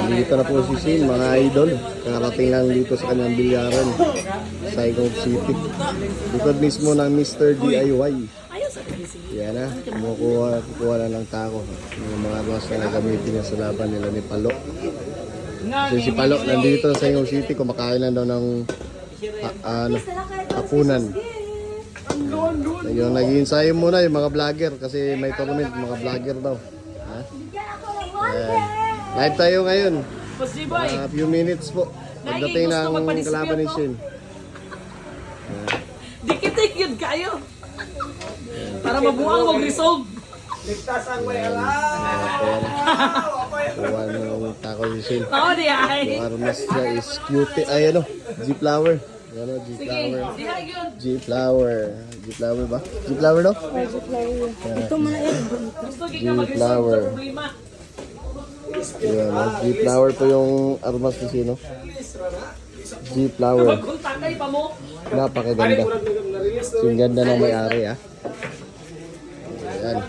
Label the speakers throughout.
Speaker 1: Dito na po si Sin, mga idol. Karating lang dito sa kanyang bilyaran. Saigon City. Likod mismo ng Mr. DIY. Yan na, kukuha na ng tako. Yung mga armas na gamitin niya sa laban nila ni Palo. So si Palo nandito sa Saigon City, kumakain lang daw ng hapunan. Yung nag-iinsayo muna yung mga vlogger kasi may tournament, mga vlogger daw. Ha? Live tayo ngayon. Few minutes po. Pagdating ng kalaban ni Shin.
Speaker 2: Dikitik yun kayo. Para mabuang mag-resolve.
Speaker 3: Ligtas ang way alaw!
Speaker 1: Kuha ng tako si Shin.
Speaker 2: Oo, di ay.
Speaker 1: Yung armas niya is cutie. Ay ano, G-flower. Ano, G-flower. G-flower. G-flower ba? G-flower no?
Speaker 4: Ito mo na yun.
Speaker 2: Gusto ka mag-resolve sa problema.
Speaker 1: Yan, G-flower po yung armas ni Sino. G-flower.
Speaker 2: Magkuntakay pa mo.
Speaker 1: Napakaganda. Yung ganda ng may-ari ah. Ayan.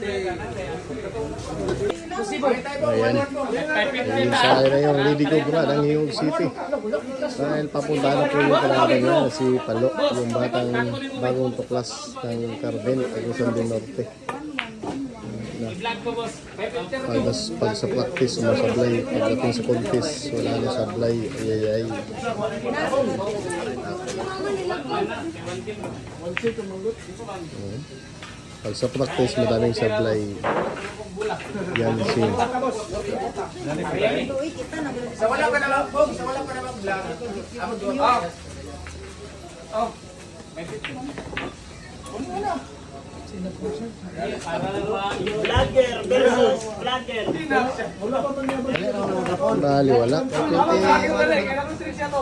Speaker 1: Ayan. Ayan sa akin na yung Lady Cobra ng Hiyong City. Dahil papunta na po yung kalaban niya si Palo, yung batang bagong tuklas ng Carden, Agusan del Norte. Pag sa practice, sumasablay. Pagdating sa contest, wala na sablay. Ayayay. Pag sa practice, madaming sablay. Yan si.
Speaker 3: Sa wala ka na lang, Bog. Sa wala ka na lang vlog. Ako doon. Oh. May pito.
Speaker 2: Vlogger versus vlogger.
Speaker 1: Bali, wala.
Speaker 3: Kailangan ko siya to.